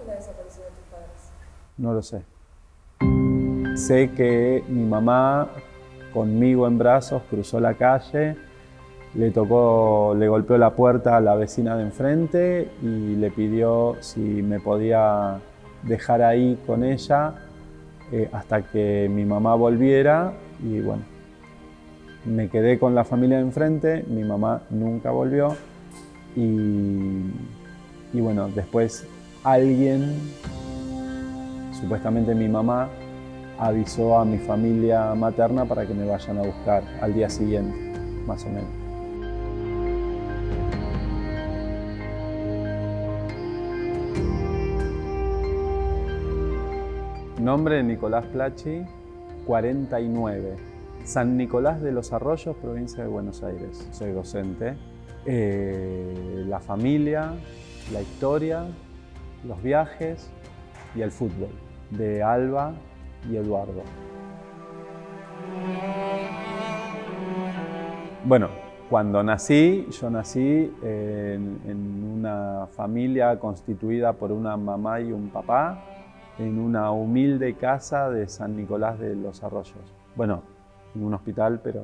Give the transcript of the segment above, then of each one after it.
fue la desaparición de tus padres? No lo sé. Sé que mi mamá, conmigo en brazos, cruzó la calle, le golpeó la puerta a la vecina de enfrente y le pidió si me podía dejar ahí con ella hasta que mi mamá volviera. Y bueno, me quedé con la familia de enfrente, mi mamá nunca volvió y bueno, después alguien, supuestamente mi mamá, avisó a mi familia materna para que me vayan a buscar al día siguiente, más o menos. Nombre: Nicolás Placchi, 49. San Nicolás de los Arroyos, provincia de Buenos Aires. Soy docente. La familia, la historia, los viajes y el fútbol, de Alba y Eduardo. Bueno, cuando nací, yo nací en una familia constituida por una mamá y un papá, en una humilde casa de San Nicolás de los Arroyos. Bueno, en un hospital, pero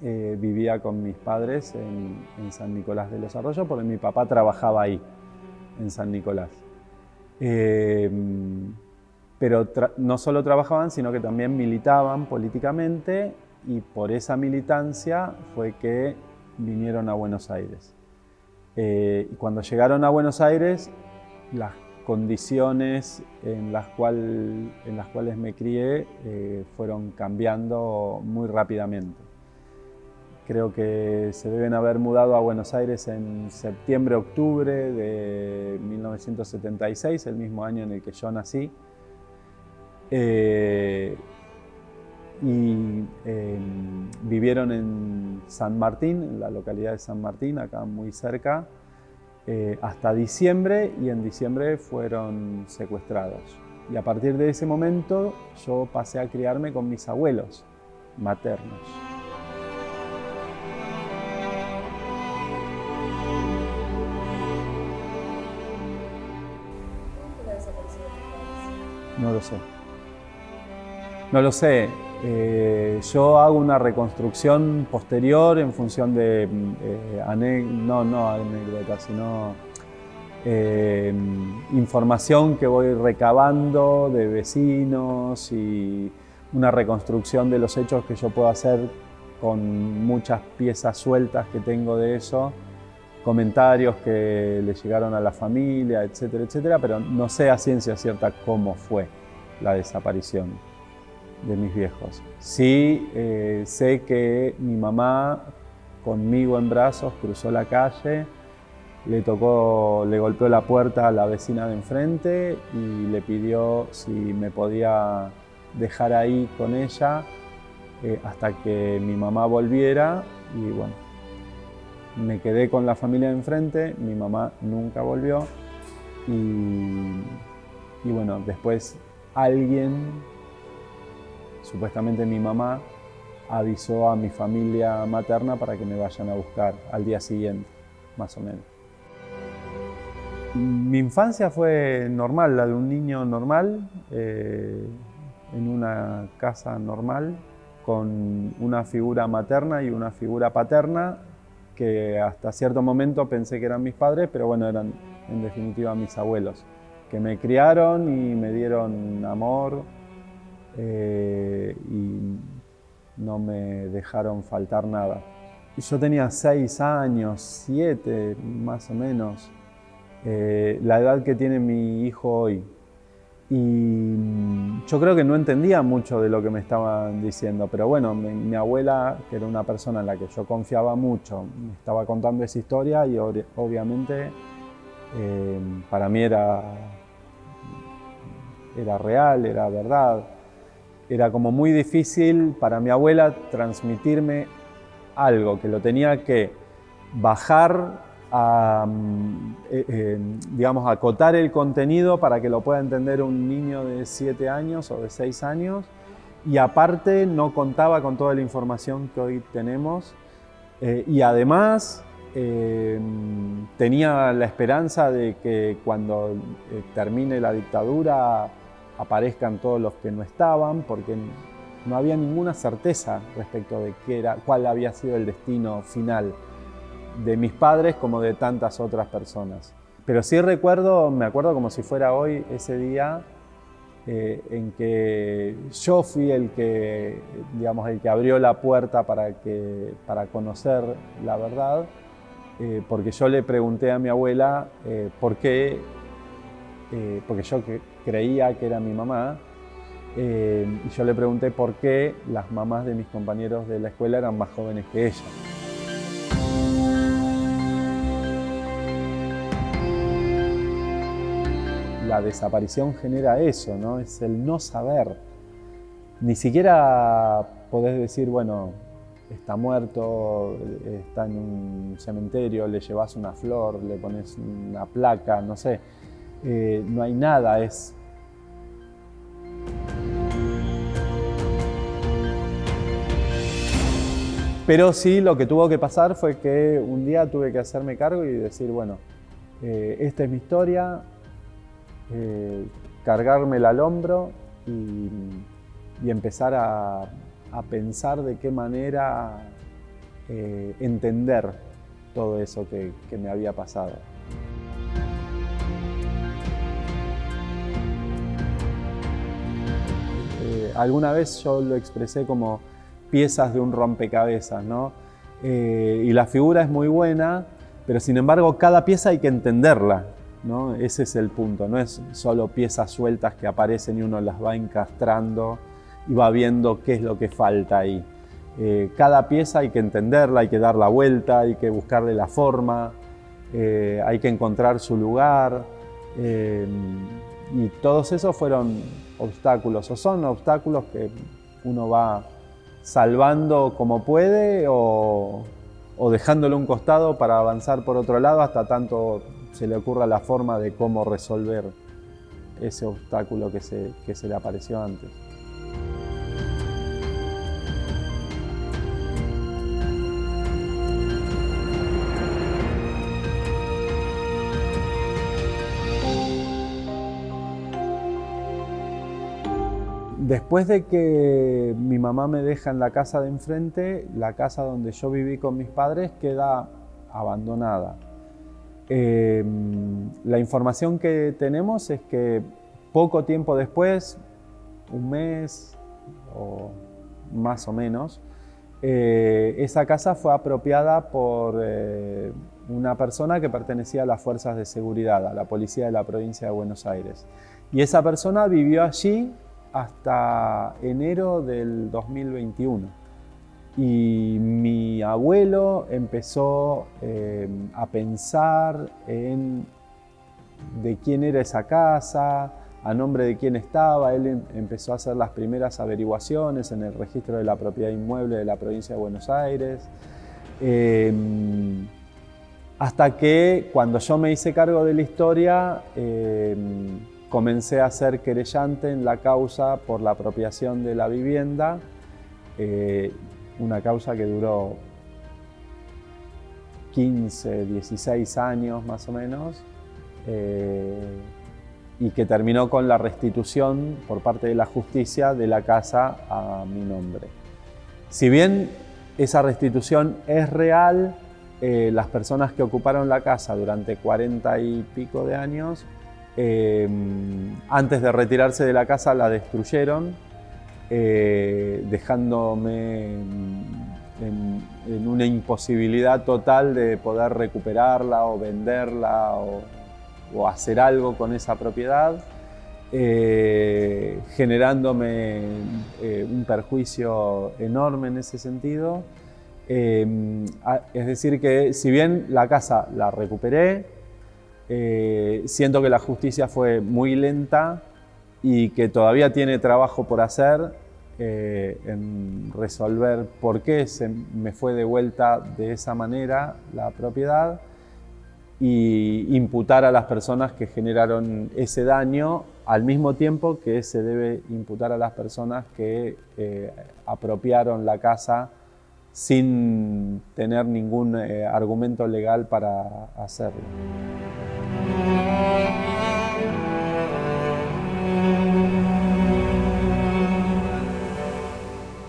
vivía con mis padres en San Nicolás de los Arroyos porque mi papá trabajaba ahí, en San Nicolás. Pero no solo trabajaban, sino que también militaban políticamente, y por esa militancia fue que vinieron a Buenos Aires. Y cuando llegaron a Buenos Aires, las condiciones en las cuales me crié fueron cambiando muy rápidamente. Creo que se deben haber mudado a Buenos Aires en septiembre-octubre de 1976, el mismo año en el que yo nací. Vivieron en San Martín, en la localidad de San Martín, acá muy cerca, hasta diciembre, y en diciembre fueron secuestrados. Y a partir de ese momento yo pasé a criarme con mis abuelos maternos. ¿Cómo fue la desaparición de tus padres? No lo sé. No lo sé. Yo hago una reconstrucción posterior en función de no anécdotas, sino información que voy recabando de vecinos, y una reconstrucción de los hechos que yo puedo hacer con muchas piezas sueltas que tengo de eso, comentarios que le llegaron a la familia, etcétera, etcétera, pero no sé a ciencia cierta cómo fue la desaparición de mis viejos. Sí, sé que mi mamá, conmigo en brazos, cruzó la calle, le golpeó la puerta a la vecina de enfrente y le pidió si me podía dejar ahí con ella hasta que mi mamá volviera. Y bueno, me quedé con la familia de enfrente, mi mamá nunca volvió y bueno, después alguien, supuestamente mi mamá, avisó a mi familia materna para que me vayan a buscar al día siguiente, más o menos. Mi infancia fue normal, la de un niño normal, en una casa normal, con una figura materna y una figura paterna, que hasta cierto momento pensé que eran mis padres, pero bueno, eran en definitiva mis abuelos, que me criaron y me dieron amor, y no me dejaron faltar nada. Yo tenía 6 años, 7 más o menos, la edad que tiene mi hijo hoy. Y yo creo que no entendía mucho de lo que me estaban diciendo, pero bueno, mi abuela, que era una persona en la que yo confiaba mucho, me estaba contando esa historia y obviamente para mí era real, era verdad. Era como muy difícil para mi abuela transmitirme algo, que lo tenía que bajar a, digamos, acotar el contenido para que lo pueda entender un niño de 7 años o de 6 años, y aparte no contaba con toda la información que hoy tenemos, y además tenía la esperanza de que cuando termine la dictadura aparezcan todos los que no estaban, porque no había ninguna certeza respecto de cuál había sido el destino final de mis padres como de tantas otras personas. Pero sí me acuerdo como si fuera hoy ese día en que yo fui el que abrió la puerta para conocer la verdad, porque yo le pregunté a mi abuela por qué, porque yo creía que era mi mamá, y yo le pregunté por qué las mamás de mis compañeros de la escuela eran más jóvenes que ella. La desaparición genera eso, ¿no? Es el no saber. Ni siquiera podés decir, bueno, está muerto, está en un cementerio, le llevas una flor, le pones una placa, no sé. No hay nada, es... Pero sí, lo que tuvo que pasar fue que un día tuve que hacerme cargo y decir, bueno, esta es mi historia, cargármela al hombro y empezar a pensar de qué manera entender todo eso que me había pasado. Alguna vez yo lo expresé como piezas de un rompecabezas, ¿no? Y la figura es muy buena, pero sin embargo cada pieza hay que entenderla, ¿no? Ese es el punto, no es solo piezas sueltas que aparecen y uno las va encastrando y va viendo qué es lo que falta ahí. Cada pieza hay que entenderla, hay que dar la vuelta, hay que buscarle la forma, hay que encontrar su lugar, y todos esos fueron obstáculos, o son obstáculos que uno va salvando como puede o dejándolo a un costado para avanzar por otro lado hasta tanto se le ocurra la forma de cómo resolver ese obstáculo que se le apareció antes. Después de que mi mamá me deja en la casa de enfrente, la casa donde yo viví con mis padres queda abandonada. La información que tenemos es que poco tiempo después, un mes o más o menos, esa casa fue apropiada por una persona que pertenecía a las fuerzas de seguridad, a la policía de la provincia de Buenos Aires. Y esa persona vivió allí hasta enero del 2021. Y mi abuelo empezó a pensar en de quién era esa casa, a nombre de quién estaba. Él empezó a hacer las primeras averiguaciones en el registro de la propiedad inmueble de la provincia de Buenos Aires. Hasta que cuando yo me hice cargo de la historia, comencé a ser querellante en la causa por la apropiación de la vivienda, una causa que duró 15, 16 años más o menos, y que terminó con la restitución por parte de la justicia de la casa a mi nombre. Si bien esa restitución es real, las personas que ocuparon la casa durante 40 y pico de años, antes de retirarse de la casa la destruyeron, dejándome en una imposibilidad total de poder recuperarla o venderla o hacer algo con esa propiedad, generándome un perjuicio enorme en ese sentido. Es decir que si bien la casa la recuperé, siento que la justicia fue muy lenta y que todavía tiene trabajo por hacer en resolver por qué se me fue de vuelta de esa manera la propiedad y imputar a las personas que generaron ese daño, al mismo tiempo que se debe imputar a las personas que apropiaron la casa sin tener ningún argumento legal para hacerlo.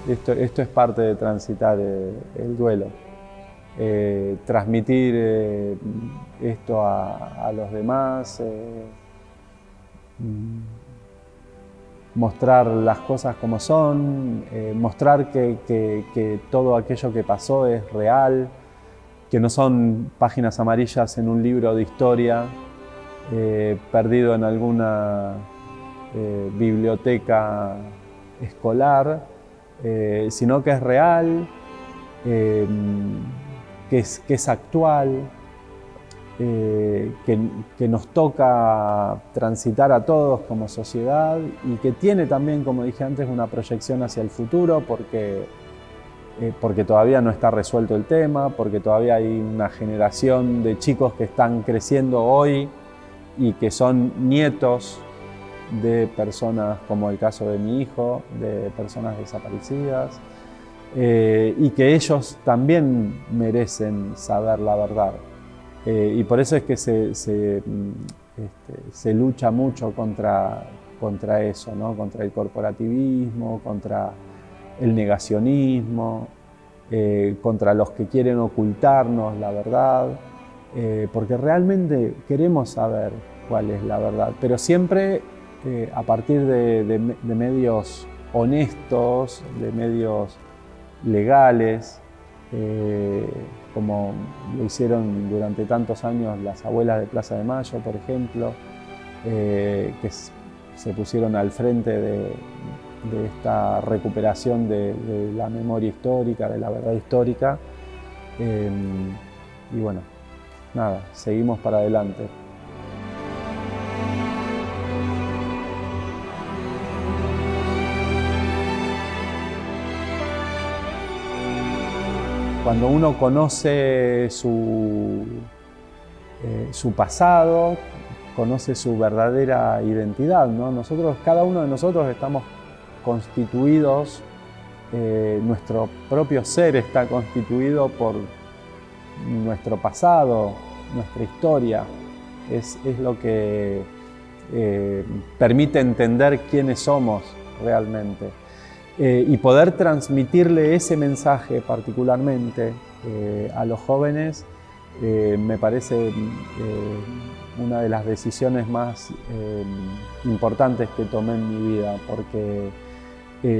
Esto es parte de transitar el duelo. Transmitir esto a los demás, mostrar las cosas como son, mostrar que todo aquello que pasó es real, que no son páginas amarillas en un libro de historia perdido en alguna biblioteca escolar, sino que es real, que es actual, que nos toca transitar a todos como sociedad y que tiene también, como dije antes, una proyección hacia el futuro porque todavía no está resuelto el tema, porque todavía hay una generación de chicos que están creciendo hoy y que son nietos de personas como el caso de mi hijo, de personas desaparecidas, y que ellos también merecen saber la verdad. Y por eso es que se lucha mucho contra eso, ¿no? Contra el corporativismo, contra el negacionismo, contra los que quieren ocultarnos la verdad, porque realmente queremos saber cuál es la verdad, pero siempre a partir de medios honestos, de medios legales, como lo hicieron durante tantos años las abuelas de Plaza de Mayo, por ejemplo, que se pusieron al frente de esta recuperación de la memoria histórica, de la verdad histórica. Y bueno, nada, seguimos para adelante. Cuando uno conoce su pasado, conoce su verdadera identidad, ¿no? Cada uno de nosotros estamos constituidos, nuestro propio ser está constituido por nuestro pasado, nuestra historia. Es lo que permite entender quiénes somos realmente. Y poder transmitirle ese mensaje particularmente a los jóvenes me parece una de las decisiones más importantes que tomé en mi vida, porque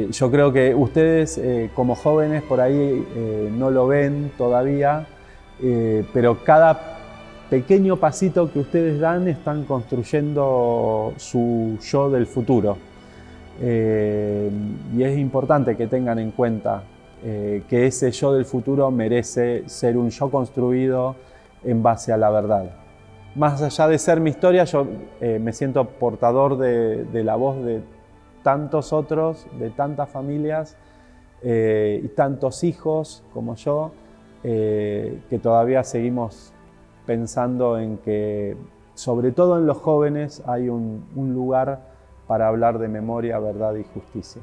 yo creo que ustedes como jóvenes por ahí no lo ven todavía, pero cada pequeño pasito que ustedes dan están construyendo su yo del futuro. Y es importante que tengan en cuenta que ese yo del futuro merece ser un yo construido en base a la verdad. Más allá de ser mi historia, yo me siento portador de la voz de tantos otros, de tantas familias y tantos hijos como yo, que todavía seguimos pensando en que, sobre todo en los jóvenes, hay un lugar para hablar de memoria, verdad y justicia.